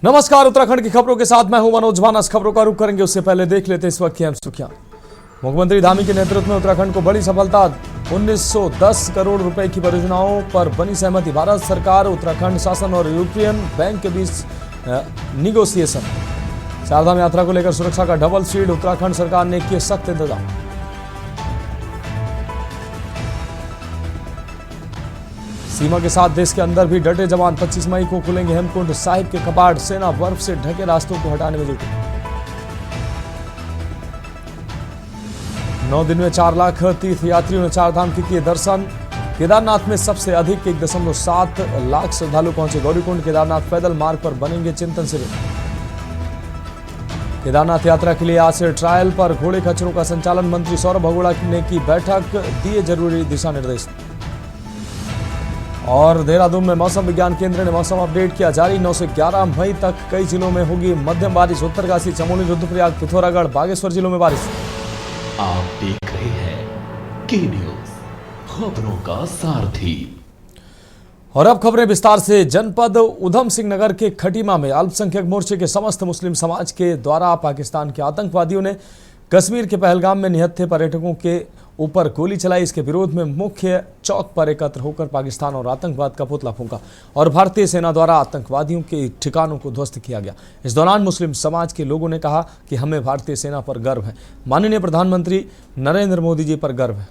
नमस्कार, उत्तराखंड की खबरों के साथ मैं हूं मनोज मानस। खबरों का रुख करेंगे उससे पहले देख लेते इस वक्त की अहम सुर्खियां। मुख्यमंत्री धामी के नेतृत्व में उत्तराखंड को बड़ी सफलता, 1910 करोड़ रुपए की परियोजनाओं पर बनी सहमति। भारत सरकार, उत्तराखंड शासन और यूरोपियन बैंक के बीच निगोसिएशन। चारधाम यात्रा को लेकर सुरक्षा का डबल शील्ड, उत्तराखंड सरकार ने किए सख्त इंतजाम। सीमा के साथ देश के अंदर भी डटे जवान, 25 मई को खुलेंगे हेमकुंड साहिब के कपाट। सेना बर्फ से ढके रास्तों को हटाने में जुटी। 9 दिन में 4 लाख तीर्थ यात्रियों ने चारधाम के किए दर्शन। केदारनाथ में सबसे अधिक 1.7 लाख श्रद्धालु पहुंचे गौरीकुंड। केदारनाथ पैदल मार्ग पर बनेंगे चिंतन शिविर। केदारनाथ यात्रा के लिए आज से ट्रायल पर घोड़े खच्चरों का संचालन। मंत्री सौरभ भगोड़ा ने की बैठक, दिए जरूरी दिशा निर्देश। और देहरादून में मौसम विज्ञान केंद्र ने मौसम अपडेट किया जारी। 9 से 11 मई तक कई जिलों में होगी मध्यम बारिश। उत्तरकाशी, चमोली, रुद्रप्रयाग, पिथौरागढ़, बागेश्वर जिलों में बारिश। आप देख रहे हैं के न्यूज, खबरों का सारथी। और अब खबरें विस्तार से। जनपद उधम सिंह नगर के खटीमा में अल्पसंख्यक मोर्चे के समस्त मुस्लिम समाज के द्वारा पाकिस्तान के आतंकवादियों ने कश्मीर के पहलगाम में निहत्थे पर्यटकों के ऊपर गोली चलाई। इसके विरोध में मुख्य चौक पर एकत्र होकर पाकिस्तान और आतंकवाद का पुतला फूंका और भारतीय सेना द्वारा आतंकवादियों के ठिकानों को ध्वस्त किया गया। इस दौरान मुस्लिम समाज के लोगों ने कहा कि हमें भारतीय सेना पर गर्व है, माननीय प्रधानमंत्री नरेंद्र मोदी जी पर गर्व है।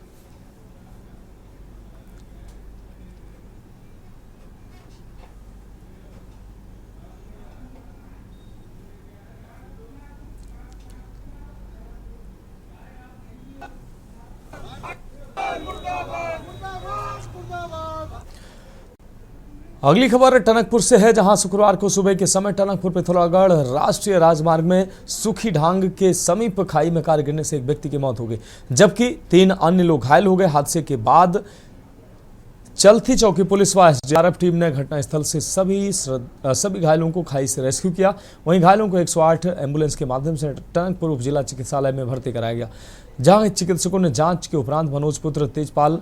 अगली खबर टनकपुर से है, जहां शुक्रवार को सुबह के समय टनकपुर पिथौरागढ़ राष्ट्रीय राजमार्ग में सुखी ढांग के समीप खाई में कार गिरने से एक व्यक्ति की मौत हो गई, जबकि 3 अन्य लोग घायल हो गए। हादसे के बाद चलथी चौकी पुलिस व एसडीआरएफ टीम ने घटनास्थल से सभी घायलों को खाई से रेस्क्यू किया। वहीं घायलों को 108 एम्बुलेंस के माध्यम से टनकपुर उप जिला चिकित्सालय में भर्ती कराया गया, जहां चिकित्सकों ने जांच के उपरांत मनोज पुत्र तेजपाल,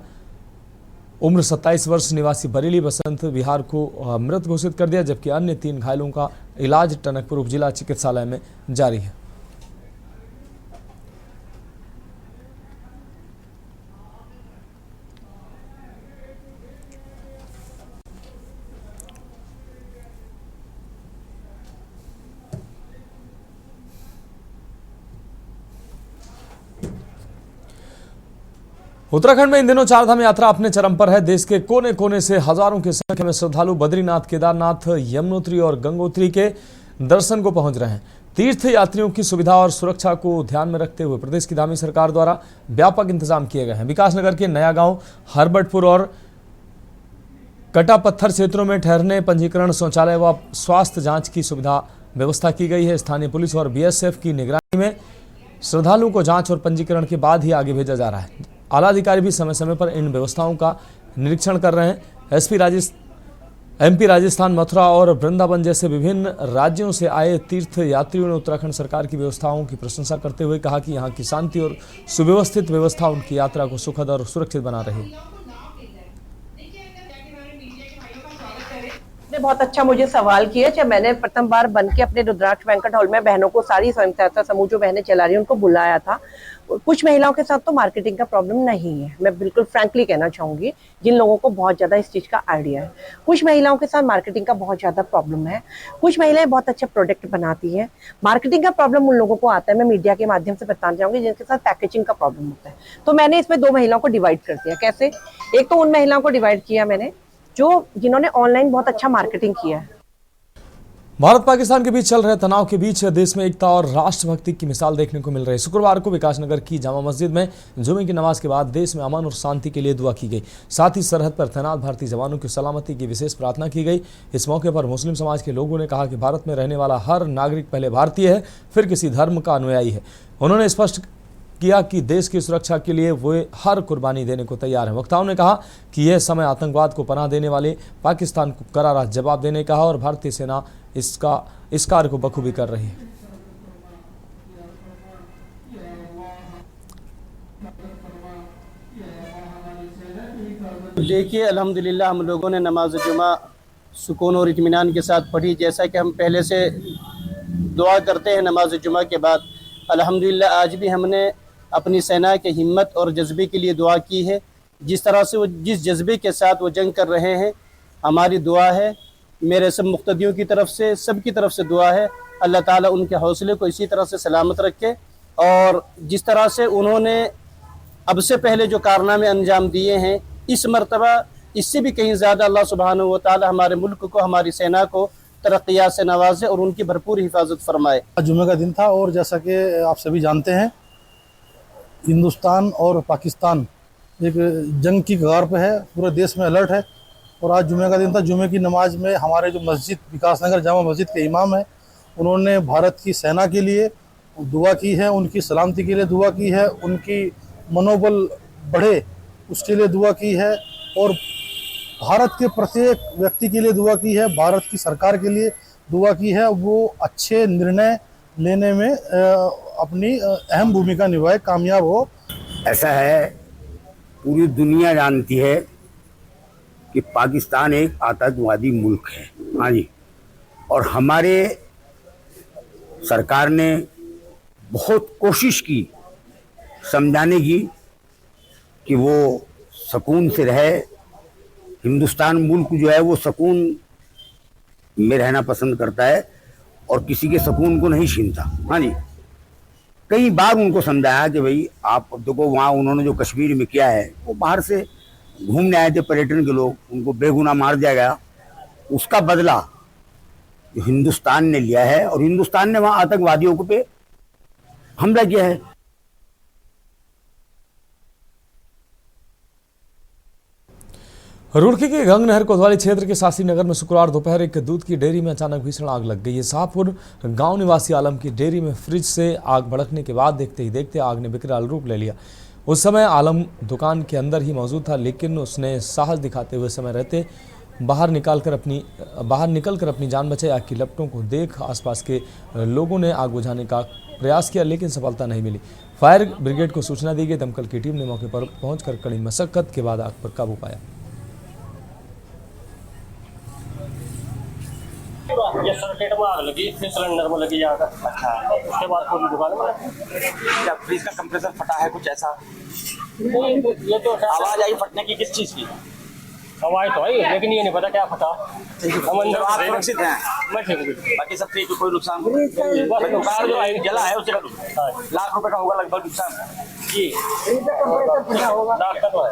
उम्र 27 वर्ष, निवासी बरेली, बसंत विहार को मृत घोषित कर दिया, जबकि अन्य 3 घायलों का इलाज टनकपुर उप जिला चिकित्सालय में जारी है। उत्तराखंड में इन दिनों चारधाम यात्रा अपने चरम पर है। देश के कोने कोने से हजारों की संख्या में श्रद्धालु बद्रीनाथ, केदारनाथ, यमुनोत्री और गंगोत्री के दर्शन को पहुंच रहे हैं। तीर्थ यात्रियों की सुविधा और सुरक्षा को ध्यान में रखते हुए प्रदेश की धामी सरकार द्वारा व्यापक इंतजाम किए गए हैं। विकासनगर के नया गांव, हरबटपुर और कटापत्थर क्षेत्रों में ठहरने, पंजीकरण, शौचालय व स्वास्थ्य जाँच की सुविधा व्यवस्था की गई है। स्थानीय पुलिस और बीएसएफ की निगरानी में श्रद्धालुओं को जाँच और पंजीकरण के बाद ही आगे भेजा जा रहा है। आला अधिकारी भी समय समय पर इन व्यवस्थाओं का निरीक्षण कर रहे हैं। एमपी, राजस्थान, मथुरा और वृंदावन जैसे विभिन्न राज्यों से आए तीर्थ यात्रियों ने उत्तराखंड सरकार की व्यवस्थाओं की प्रशंसा करते हुए कहा कि यहाँ की शांति और सुव्यवस्थित व्यवस्था उनकी यात्रा को सुखद और सुरक्षित बना रही है। बहुत अच्छा मुझे सवाल किया। जब मैंने प्रथम बार बन के अपने रुद्राक्ष बैंक्वेट हॉल में बहनों को, सारी स्वयं सहायता समूह जो बहनें चला रही हैं उनको बुलाया था। कुछ महिलाओं के साथ तो मार्केटिंग का प्रॉब्लम नहीं है, मैं बिल्कुल फ्रैंकली कहना चाहूंगी, जिन लोगों को बहुत ज्यादा इस चीज का आइडिया है। कुछ महिलाओं के साथ मार्केटिंग का बहुत ज्यादा प्रॉब्लम है। कुछ महिलाएं बहुत अच्छा प्रोडक्ट बनाती हैं, मार्केटिंग का प्रॉब्लम उन लोगों को आता है। मैं मीडिया के माध्यम से बताना चाहूंगी जिनके साथ पैकेजिंग का प्रॉब्लम होता है। तो मैंने इसमें 2 महिलाओं को डिवाइड कर दिया। कैसे? एक तो उन महिलाओं को डिवाइड किया मैंने जिन्होंने ऑनलाइन बहुत अच्छा मार्केटिंग किया है। भारत पाकिस्तान के बीच चल रहे तनाव के बीच देश में एकता और राष्ट्रभक्ति की मिसाल देखने को मिल रही है। शुक्रवार को विकासनगर की जामा मस्जिद में जुमे की नमाज के बाद देश में अमन और शांति के लिए दुआ की गई। साथ ही सरहद पर तैनात भारतीय जवानों की सलामती की विशेष प्रार्थना की गई। इस मौके पर मुस्लिम समाज के लोगों ने कहा कि भारत में रहने वाला हर नागरिक पहले भारतीय है, फिर किसी धर्म का अनुयायी है। उन्होंने स्पष्ट किया कि देश की सुरक्षा के लिए वे हर कुर्बानी देने को तैयार हैं। वक्ताओं ने कहा कि यह समय आतंकवाद को पनाह देने वाले पाकिस्तान को करारा जवाब देने का है और भारतीय सेना इस कार्य को बखूबी कर रही है। देखिए, अल्हम्दुलिल्लाह हम लोगों ने नमाज जुमा सुकून और इत्मीनान के साथ पढ़ी। जैसा कि हम पहले से दुआ करते हैं नमाज जुमा के बाद, अल्हम्दुलिल्लाह आज भी हमने अपनी सेना के हिम्मत और जज्बे के लिए दुआ की है। जिस तरह से वो जिस जज्बे के साथ वो जंग कर रहे हैं, हमारी दुआ है, मेरे सब मुक्तदियों की तरफ से, सब की तरफ से दुआ है, अल्लाह ताला उनके हौसले को इसी तरह से सलामत रखे। और जिस तरह से उन्होंने अब से पहले जो कारनामे अंजाम दिए हैं, इस मरतबा इससे भी कहीं ज़्यादा अल्लाह सुब्हानहू व तआला हमारे मुल्क को, हमारी सेना को तरक्कियात से नवाजे और उनकी भरपूर हिफाजत फरमाए। जुमे का दिन था और जैसा कि आप सभी जानते हैं, हिंदुस्तान और पाकिस्तान एक जंग की कगार पे है, पूरे देश में अलर्ट है। और आज जुमे का दिन था। जुमे की नमाज में हमारे जो मस्जिद विकासनगर जामा मस्जिद के इमाम हैं, उन्होंने भारत की सेना के लिए दुआ की है, उनकी सलामती के लिए दुआ की है, उनकी मनोबल बढ़े उसके लिए दुआ की है, और भारत के प्रत्येक व्यक्ति के लिए दुआ की है, भारत की सरकार के लिए दुआ की है, वो अच्छे निर्णय लेने में अपनी अहम भूमिका निभाए, कामयाब हो। ऐसा है, पूरी दुनिया जानती है कि पाकिस्तान एक आतंकवादी मुल्क है। हाँ जी, और हमारे सरकार ने बहुत कोशिश की समझाने की कि वो सुकून से रहे। हिंदुस्तान मुल्क जो है वो सुकून में रहना पसंद करता है और किसी के सुकून को नहीं छीनता। हाँ जी, कई बार उनको समझाया कि भाई आप देखो, वहाँ उन्होंने जो कश्मीर में किया है, वो बाहर से घूमने आए थे पर्यटन के लोग, उनको बेगुनाह मार दिया गया। उसका बदला जो हिंदुस्तान ने लिया है, और हिंदुस्तान ने वहाँ आतंकवादियों को पे हमला किया है। रुड़की के गंग नहर कोतवाली क्षेत्र के सासी नगर में शुक्रवार दोपहर एक दूध की डेयरी में अचानक भीषण आग लग गई है। शाहपुर गांव निवासी आलम की डेयरी में फ्रिज से आग भड़कने के बाद देखते ही देखते आग ने विकराल रूप ले लिया। उस समय आलम दुकान के अंदर ही मौजूद था, लेकिन उसने साहस दिखाते हुए समय रहते बाहर निकलकर अपनी जान बचाई। आग की लपटों को देख आसपास के लोगों ने आग बुझाने का प्रयास किया, लेकिन सफलता नहीं मिली। फायर ब्रिगेड को सूचना दी गई। दमकल की टीम ने मौके पर पहुंचकर कड़ी मशक्कत के बाद आग पर काबू पाया। ये सर्किट में आग लगी, फिर सिलेंडर में लगी आग। अच्छा, उसके बाद पूरी दुकान में क्या फ्रिज का कंप्रेसर फटा है, कुछ ऐसा? ये तो आवाज आई फटने की, किस चीज की आवाज तो आई, लेकिन ये नहीं पता क्या फटा। हम अंदर आप सुरक्षित हैं? मैं ठीक हूँ, बाकी सब ठीक है, कोई नुकसान? दुकान जो जला है उसका लाख रुपए का होगा लगभग नुकसान जी, लाख का तो है।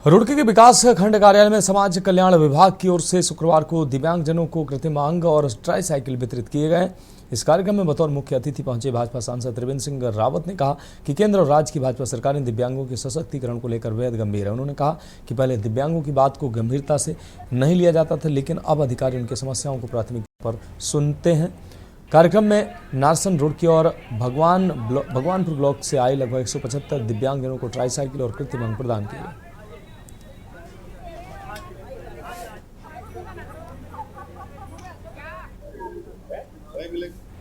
रुड़की के विकास खंड कार्यालय में समाज कल्याण विभाग की ओर से शुक्रवार को दिव्यांगजनों को कृत्रिम अंग और ट्राईसाइकिल वितरित किए गए। इस कार्यक्रम में बतौर मुख्य अतिथि पहुंचे भाजपा सांसद त्रिवेंद्र सिंह रावत ने कहा कि केंद्र और राज्य की भाजपा सरकारें दिव्यांगों के सशक्तिकरण को लेकर बेहद गंभीर है। उन्होंने कहा कि पहले दिव्यांगों की बात को गंभीरता से नहीं लिया जाता था, लेकिन अब अधिकारी उनकी समस्याओं को प्राथमिकता पर सुनते हैं। कार्यक्रम में नारसन रुड़की और भगवानपुर ब्लॉक से आए लगभग 175 दिव्यांगजनों को ट्राईसाइकिल और कृत्रिम अंग प्रदान किए गए।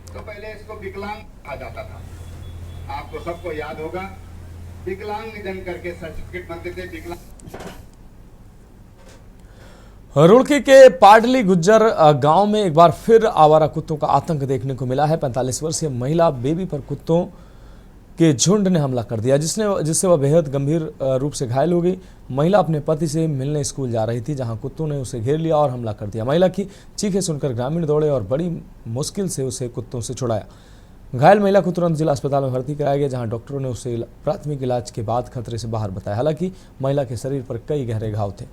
तो पहले इसको विकलांग कहा जाता था, आपको सबको याद होगा। विकलांग जन करके सर्टिफिकेट बनते थे विकलांग। रुड़की के पाडली गुज्जर गांव में एक बार फिर आवारा कुत्तों का आतंक देखने को मिला है। 45 वर्षीय महिला बेबी पर कुत्तों के झुंड ने हमला कर दिया, जिससे वह बेहद गंभीर रूप से घायल हो गई। महिला अपने पति से मिलने स्कूल जा रही थी, जहां कुत्तों ने उसे घेर लिया और हमला कर दिया। महिला की चीखें सुनकर ग्रामीण दौड़े और बड़ी मुश्किल से उसे कुत्तों से छुड़ाया। घायल महिला को तुरंत जिला अस्पताल में भर्ती कराया गया, जहां डॉक्टरों ने उसे प्राथमिक इलाज के बाद खतरे से बाहर बताया। हालांकि महिला के शरीर पर कई गहरे घाव थे।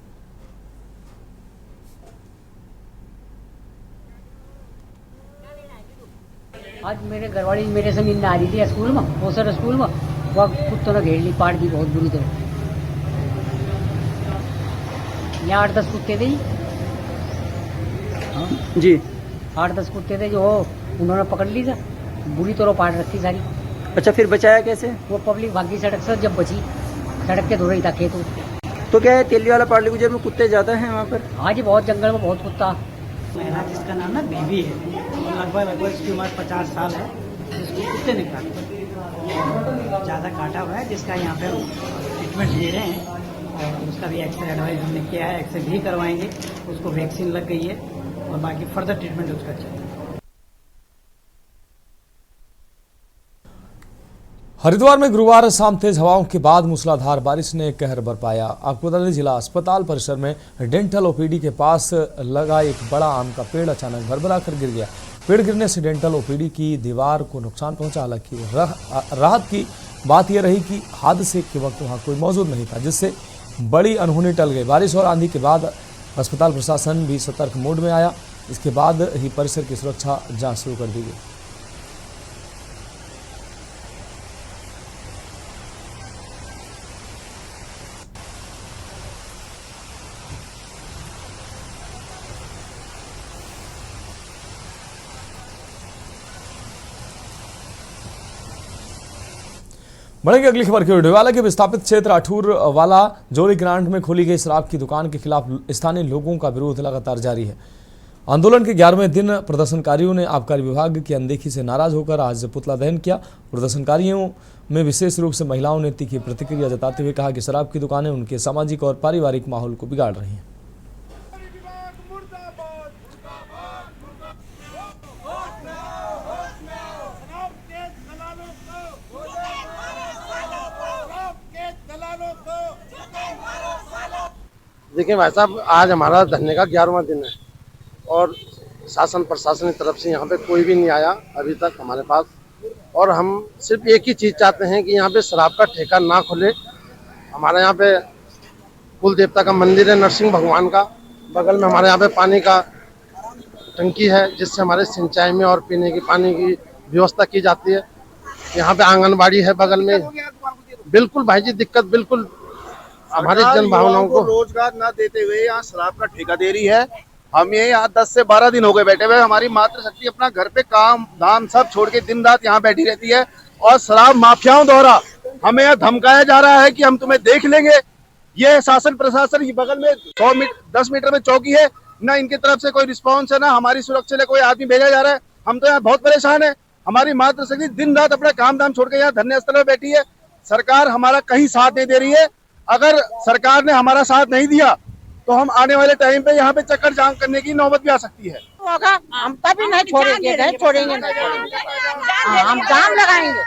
आज मेरे घरवाली मेरे से मिलने आ रही थी स्कूल में, पोसर स्कूल में, वह कुत्तों ने घेर ली, पाट दी बहुत बुरी तरह। यहाँ 8-10 कुत्ते थे जी, 8-10 कुत्ते थे जो उन्होंने पकड़ ली था, बुरी तरह पाट रखी सारी। अच्छा, फिर बचाया कैसे? वो पब्लिक भागी सड़क से, जब बची सड़क के धो रही था खेत। तो क्या है, तेली वाला पाडली गुजर में कुत्ते ज़्यादा हैं वहाँ पर? हाँ जी, बहुत जंगल में बहुत कुत्ता। महिला जिसका नाम ना बेबी है, लगभग इसकी उम्र 50 साल है, जिसको कुत्ते ने काटा, ज़्यादा काटा हुआ है, जिसका यहाँ पे ट्रीटमेंट ले रहे हैं और उसका भी एक्सरे एडवाइस हमने किया है, एक्सरे भी करवाएंगे, उसको वैक्सीन लग गई है और बाकी फर्दर ट्रीटमेंट उसका चल रहा है। हरिद्वार में गुरुवार शाम तेज हवाओं के बाद मूसलाधार बारिश ने कहर बरपाया। आपको बता दें, जिला अस्पताल परिसर में डेंटल ओपीडी के पास लगा एक बड़ा आम का पेड़ अचानक भरभरा कर गिर गया। पेड़ गिरने से डेंटल ओपीडी की दीवार को नुकसान पहुंचा। हालांकि राहत की बात यह रही कि हादसे के वक्त वहां कोई मौजूद नहीं था, जिससे बड़ी अनहोनी टल गई। बारिश और आंधी के बाद अस्पताल प्रशासन भी सतर्क मोड में आया। इसके बाद ही परिसर की सुरक्षा जांच शुरू कर दी गई। बढ़ेंगे अगली खबर की। डोईवाला के विस्थापित क्षेत्र अठूर वाला जोरी ग्रांट में खोली गई शराब की दुकान के खिलाफ स्थानीय लोगों का विरोध लगातार जारी है। आंदोलन के 11वें दिन प्रदर्शनकारियों ने आबकारी विभाग की अनदेखी से नाराज होकर आज पुतला दहन किया। प्रदर्शनकारियों में विशेष रूप से महिलाओं ने तीखी प्रतिक्रिया जताते हुए कहा कि शराब की दुकानें उनके सामाजिक और पारिवारिक माहौल को बिगाड़ रही हैं। देखिए भाई साहब, आज हमारा धरने का 11वां दिन है और शासन प्रशासन की तरफ से यहाँ पे कोई भी नहीं आया अभी तक हमारे पास। और हम सिर्फ एक ही चीज़ चाहते हैं कि यहाँ पे शराब का ठेका ना खुले। हमारे यहाँ पे कुल देवता का मंदिर है, नरसिंह भगवान का। बगल में हमारे यहाँ पे पानी का टंकी है, जिससे हमारे सिंचाई में और पीने की पानी की व्यवस्था की जाती है। यहाँ पे आंगनबाड़ी है बगल में। बिल्कुल भाई जी, दिक्कत बिल्कुल हमारी जन भावनाओं को रोजगार न देते हुए यहाँ शराब का ठेका दे रही है। हम ये यहाँ 10 से 12 दिन हो गए बैठे हुए। हमारी मातृशक्ति अपना घर पे काम धाम सब छोड़ के दिन रात यहाँ बैठी रहती है और शराब माफियाओं द्वारा हमें यहाँ धमकाया जा रहा है कि हम तुम्हें देख लेंगे। ये शासन प्रशासन की बगल में 10 मीटर में चौकी है, न इनकी तरफ से कोई रिस्पॉन्स है, ना हमारी सुरक्षा के लिए कोई आदमी भेजा जा रहा है। हम तो यहाँ बहुत परेशान है। हमारी मातृशक्ति दिन रात अपना काम धाम छोड़ के यहाँ धरने स्थल में बैठी है। सरकार हमारा कहीं साथ नहीं दे रही है। अगर सरकार ने हमारा साथ नहीं दिया तो हम आने वाले टाइम पे यहाँ पे चक्कर जाम करने की नौबत भी आ सकती है। हम तभी नहीं छोड़ेंगे, नहीं छोड़ेंगे, हम जाम लगाएंगे।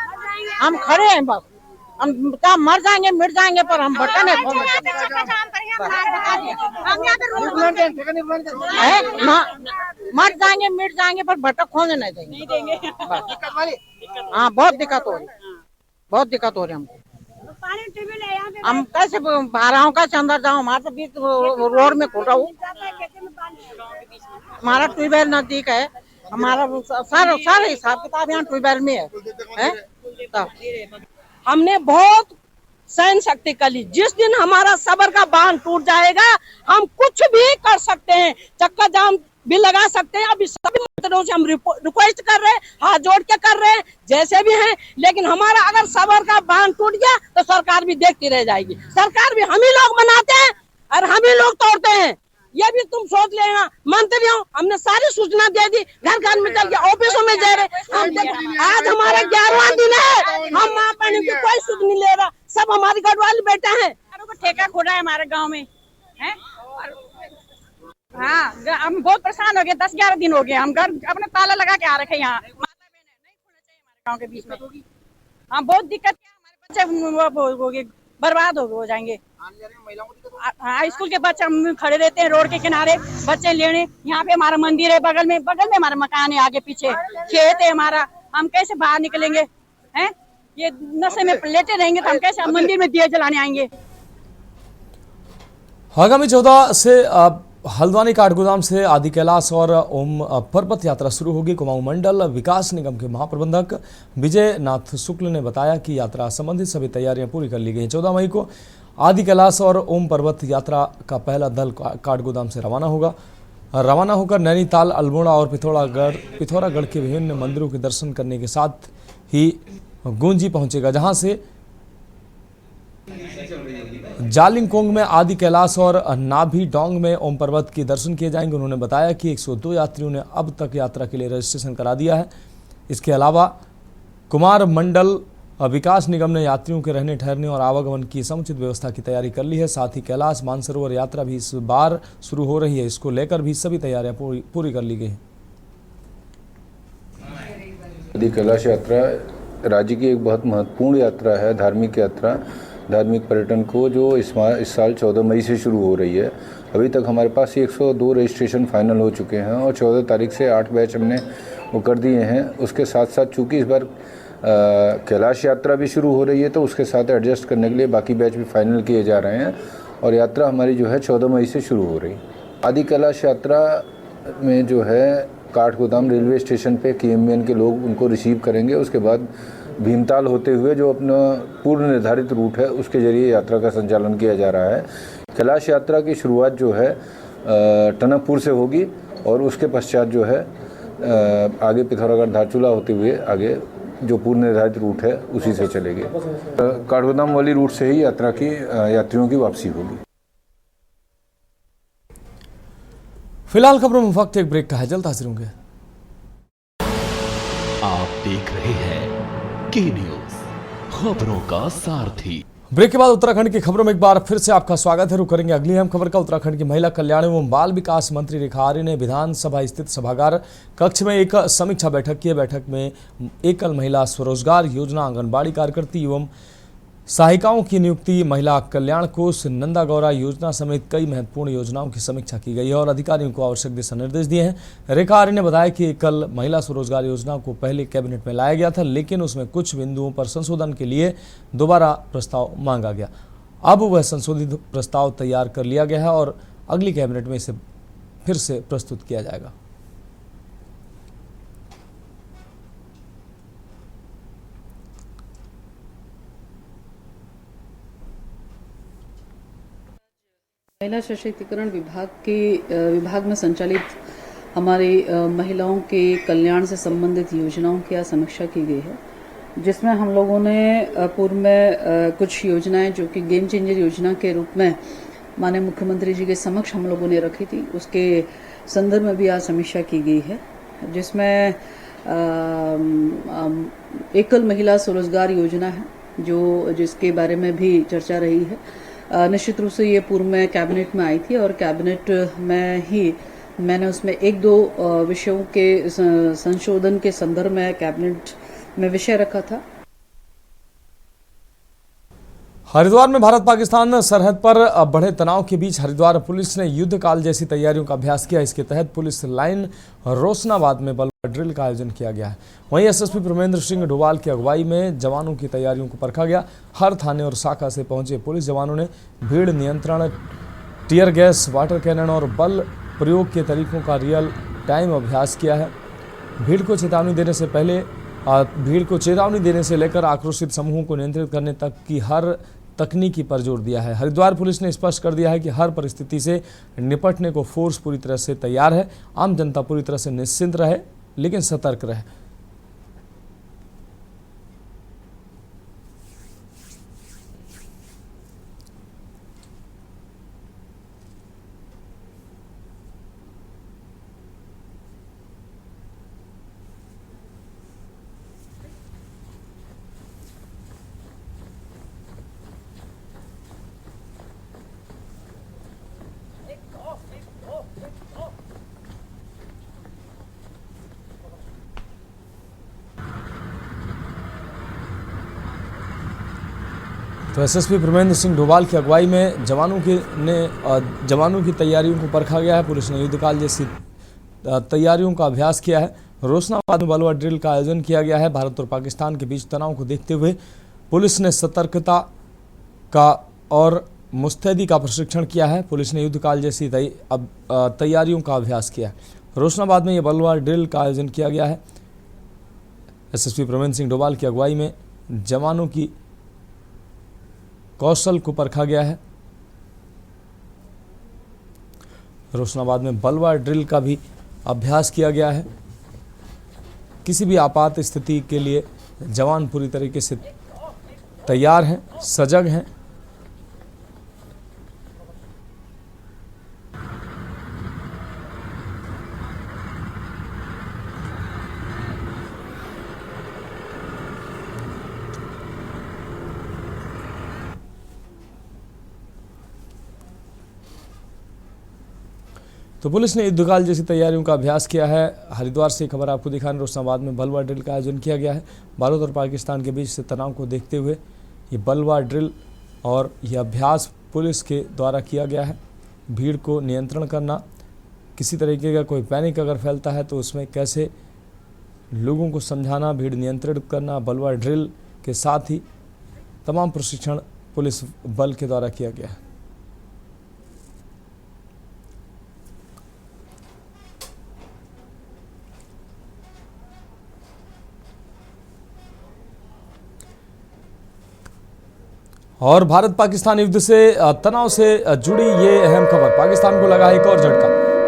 हम खड़े हैं, बस हम क्या मर जाएंगे मिट जाएंगे, पर हम बटन है मर जाएंगे मिट जाएंगे, पर भटक खोलने नहीं देंगे। हाँ, बहुत दिक्कत हो रही, बहुत दिक्कत हो रही हमको। हम कैसे बारह कैसे अंदर जाऊँ? हमारा तो बीच रोड में खुल रहा हूँ। हमारा ट्यूबवेल नजदीक है। हमारा सारे हिसाब किताब यहाँ ट्यूबवेल में है। हमने बहुत सहन शक्ति कर ली। जिस दिन हमारा सबर का बांध टूट जाएगा, हम कुछ भी कर सकते हैं, चक्का जाम भी लगा सकते हैं। अभी सभी मतदारों से हम रिक्वेस्ट कर रहे हैं, हाथ जोड़ के कर रहे हैं, जैसे भी हैं। लेकिन हमारा अगर सबर का बांध टूट गया तो सरकार भी देखती रह जाएगी। सरकार भी हम ही लोग बनाते हैं और हम ही लोग तोड़ते हैं। ये भी तुम सोच लेना। मंत्रियों, हमने सारी सूचना दे दी, घर घर में चल के ऑफिसों में जा रहे। आज हमारा 11वां दिन है, हम माँ बहन की कोई सुध नहीं ले रहा। सब हमारी गढ़वाली बेटा है। ठेका खोला है हमारे गाँव में है। हाँ, हम बहुत परेशान हो गए। 10-11 दिन हो गए। हम घर अपने ताला लगा के आ रखे यहाँ। माता बहन नहीं खुलना चाहिए हमारे गाँव के बीच में। हाँ, बहुत दिक्कत है। हमारे बच्चे बर्बाद हो जाएंगे। हाँ, स्कूल के बच्चे हम खड़े रहते हैं रोड के किनारे, बच्चे लेने। यहाँ पे हमारा मंदिर है, बगल में हमारा मकान है, आगे पीछे खेत है हमारा। हम कैसे बाहर निकलेंगे? हैं, ये नशे में लेटे रहेंगे तो हम कैसे मंदिर में दिए जलाने आएंगे? आगामी 14 से हल्द्वानी काठगोदाम से आदि कैलाश और ओम पर्वत यात्रा शुरू होगी। कुमाऊं मंडल विकास निगम के महाप्रबंधक विजय नाथ शुक्ल ने बताया कि यात्रा संबंधित सभी तैयारियां पूरी कर ली गई हैं। 14 मई को आदि कैलाश और ओम पर्वत यात्रा का पहला दल काठगोदाम से रवाना होकर नैनीताल, अल्मोड़ा और पिथौरागढ़ के विभिन्न मंदिरों के दर्शन करने के साथ ही गुंजी पहुंचेगा, जहां से जालिंगकोंग में आदि कैलाश और नाभी डोंग में ओम पर्वत के दर्शन किए जाएंगे। उन्होंने बताया कि 102 यात्रियों ने अब तक यात्रा के लिए रजिस्ट्रेशन करा दिया है। इसके अलावा कुमार मंडल विकास निगम ने यात्रियों के रहने ठहरने और आवागमन की समुचित व्यवस्था की तैयारी कर ली है। साथ ही कैलाश मानसरोवर यात्रा भी इस बार शुरू हो रही है। इसको लेकर भी सभी तैयारियां पूरी कर ली गई हैं। यदि कैलाश यात्रा राज्य की एक बहुत महत्वपूर्ण यात्रा है, धार्मिक यात्रा, धार्मिक पर्यटन को, जो इस साल 14 मई से शुरू हो रही है। अभी तक हमारे पास 102 रजिस्ट्रेशन फाइनल हो चुके हैं और 14 तारीख से 8 बैच हमने वो कर दिए हैं। उसके साथ साथ चूँकि इस बार कैलाश यात्रा भी शुरू हो रही है, तो उसके साथ एडजस्ट करने के लिए बाकी बैच भी फाइनल किए जा रहे हैं और यात्रा हमारी जो है 14 मई से शुरू हो रही है। आदि कैलाश यात्रा में जो है काठगोदाम रेलवे स्टेशन पे KMBN के लोग उनको रिसीव करेंगे। उसके बाद भीमताल होते हुए जो अपना पूर्व निर्धारित रूट है उसके जरिए यात्रा का संचालन किया जा रहा है। कैलाश यात्रा की शुरुआत जो है टनकपुर से होगी और उसके पश्चात जो है आगे पिथौरागढ़ धारचूला होते हुए आगे जो पूर्व निर्धारित रूट है उसी से चलेगी। काठगोदाम वाली रूट से ही यात्रा की यात्रियों की वापसी होगी। फिलहाल खबरों में वक्त एक ब्रेक का है, जल्द हाजिर होंगे। आप देख रहे हैं के न्यूज, खबरों का सारथी। ब्रेक के बाद उत्तराखंड की खबरों में एक बार फिर से आपका स्वागत है। रुक करेंगे अगली अहम खबर का। उत्तराखंड की महिला कल्याण एवं बाल विकास मंत्री रेखा आर्य ने विधानसभा स्थित सभागार कक्ष में एक समीक्षा बैठक की। बैठक में एकल महिला स्वरोजगार योजना, आंगनबाड़ी कार्यकर्ती एवं सहायिकाओं की नियुक्ति, महिला कल्याण कोष, नंदा गौरा योजना समेत कई महत्वपूर्ण योजनाओं की समीक्षा की गई है और अधिकारियों को आवश्यक दिशा निर्देश दिए हैं। रेखा आर्य ने बताया कि एकल महिला स्वरोजगार योजना को पहले कैबिनेट में लाया गया था, लेकिन उसमें कुछ बिंदुओं पर संशोधन के लिए दोबारा प्रस्ताव मांगा गया। अब वह संशोधित प्रस्ताव तैयार कर लिया गया है और अगली कैबिनेट में इसे फिर से प्रस्तुत किया जाएगा। महिला सशक्तिकरण विभाग में संचालित हमारे महिलाओं के कल्याण से संबंधित योजनाओं की समीक्षा की गई है, जिसमें हम लोगों ने पूर्व में कुछ योजनाएं जो कि गेम चेंजर योजना के रूप में माननीय मुख्यमंत्री जी के समक्ष हम लोगों ने रखी थी, उसके संदर्भ में भी आज समीक्षा की गई है, जिसमें एकल महिला स्वरोजगार योजना है जिसके बारे में भी चर्चा रही है। निश्चित रूप से ये पूर्व में कैबिनेट में आई थी और कैबिनेट में ही मैंने उसमें एक दो विषयों के संशोधन के संदर्भ में कैबिनेट में विषय रखा था। हरिद्वार में भारत पाकिस्तान सरहद पर बढ़े तनाव के बीच हरिद्वार पुलिस ने युद्ध काल जैसी तैयारियों का अभ्यास किया। इसके तहत पुलिस लाइन रोशनाबाद में बल ड्रिल का आयोजन किया गया है। वहीं एसएसपी प्रमेंद्र सिंह डोवाल की अगुवाई में जवानों की तैयारियों को परखा गया। हर थाने और शाखा से पहुंचे पुलिस जवानों ने भीड़ नियंत्रण, टीयर गैस, वाटर कैनन और बल प्रयोग के तरीकों का रियल टाइम अभ्यास किया है। भीड़ को चेतावनी देने से लेकर आक्रोशित समूहों को नियंत्रित करने तक की हर तकनीकी पर जोर दिया है। हरिद्वार पुलिस ने स्पष्ट कर दिया है कि हर परिस्थिति से निपटने को फोर्स पूरी तरह से तैयार है। आम जनता पूरी तरह से निश्चिंत रहे, लेकिन सतर्क रहे। तो एसएसपी प्रमेंद्र सिंह डोवाल की अगुवाई में जवानों की तैयारियों को परखा गया है। पुलिस ने युद्धकाल जैसी तैयारियों का अभ्यास किया है। रोशनाबाद में बलवा ड्रिल का आयोजन किया गया है। भारत और पाकिस्तान के बीच तनाव को देखते हुए पुलिस ने सतर्कता का और मुस्तैदी का प्रशिक्षण किया है। पुलिस ने युद्धकाल जैसी तैयारियों का अभ्यास किया है। रोशनाबाद में यह बलवा ड्रिल का आयोजन किया गया है। एसएसपी प्रमेंद्र सिंह डोवाल की अगुवाई में जवानों की कौशल को परखा गया है। रोशनाबाद में बलवा ड्रिल का भी अभ्यास किया गया है। किसी भी आपात स्थिति के लिए जवान पूरी तरीके से तैयार हैं, सजग हैं। तो पुलिस ने युद्धकाल जैसी तैयारियों का अभ्यास किया है। हरिद्वार से खबर आपको दिखाने रोशनाबाद में बलवा ड्रिल का आयोजन किया गया है। भारत और पाकिस्तान के बीच से तनाव को देखते हुए ये बलवा ड्रिल और यह अभ्यास पुलिस के द्वारा किया गया है। भीड़ को नियंत्रण करना, किसी तरीके का कोई पैनिक अगर फैलता है तो उसमें कैसे लोगों को समझाना, भीड़ नियंत्रित करना, बलवा ड्रिल के साथ ही तमाम प्रशिक्षण पुलिस बल के द्वारा किया गया है। और भारत पाकिस्तान युद्ध से तनाव से जुड़ी ये अहम खबर, पाकिस्तान को लगा एक और झटका।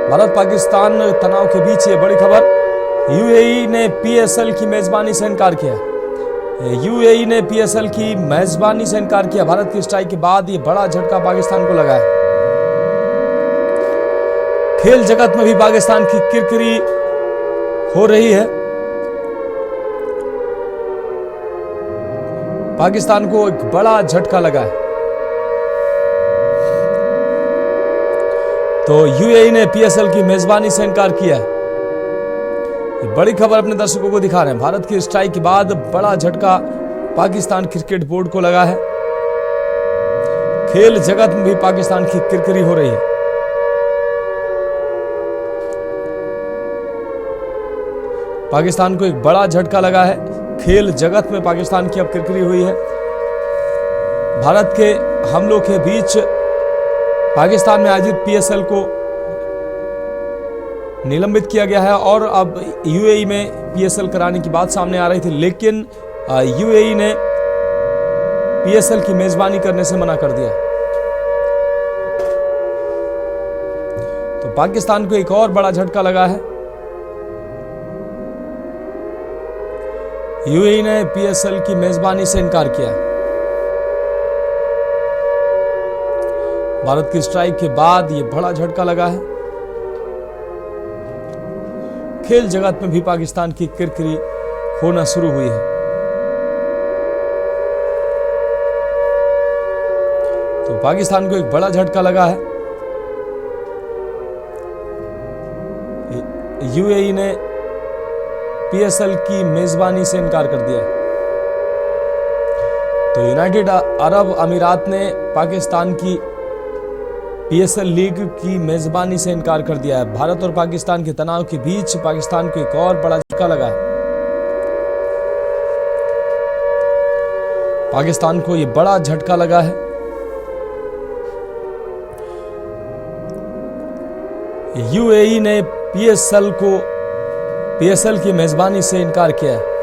भारत पाकिस्तान तनाव के बीच ये बड़ी खबर, यूएई ने पीएसएल की मेजबानी से इनकार किया। यूएई ने पीएसएल की मेजबानी से इनकार किया। भारत की स्ट्राइक के बाद ये बड़ा झटका पाकिस्तान को लगा है। खेल जगत में भी पाकिस्तान की किरकिरी हो रही है। पाकिस्तान को एक बड़ा झटका लगा है। तो यूएई ने पीएसएल की मेजबानी से इनकार किया है। ये बड़ी खबर अपने दर्शकों को दिखा रहे हैं। भारत की स्ट्राइक के बाद बड़ा झटका पाकिस्तान क्रिकेट बोर्ड को लगा है। खेल जगत में भी पाकिस्तान की किरकिरी हो रही है। पाकिस्तान को एक बड़ा झटका लगा है। खेल जगत में पाकिस्तान की अब किरकिरी हुई है। भारत के हमलों के बीच पाकिस्तान में आयोजित पीएसएल को निलंबित किया गया है और अब यूएई में पीएसएल कराने की बात सामने आ रही थी, लेकिन यूएई ने पीएसएल की मेजबानी करने से मना कर दिया। तो पाकिस्तान को एक और बड़ा झटका लगा है। यूएई ने पीएसएल की मेजबानी से इनकार किया। भारत की स्ट्राइक के बाद यह बड़ा झटका लगा है। खेल जगत में भी पाकिस्तान की किरकिरी होना शुरू हुई है। तो पाकिस्तान को एक बड़ा झटका लगा है। यूएई ने पीएसएल की मेजबानी से इनकार कर दिया है। तो यूनाइटेड अरब अमीरात ने पाकिस्तान की पीएसएल लीग की मेजबानी से इनकार कर दिया है। भारत और पाकिस्तान के तनाव के बीच पाकिस्तान को एक और बड़ा झटका लगा है। पाकिस्तान को यह बड़ा झटका लगा है। यूएई ने पीएसएल की मेजबानी से इनकार किया है।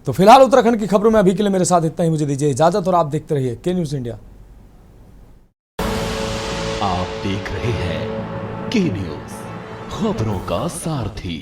तो फिलहाल उत्तराखंड की खबरों में अभी के लिए मेरे साथ इतना ही। मुझे दीजिए इजाजत और आप देखते रहिए के न्यूज इंडिया। आप देख रहे हैं के न्यूज, खबरों का सारथी।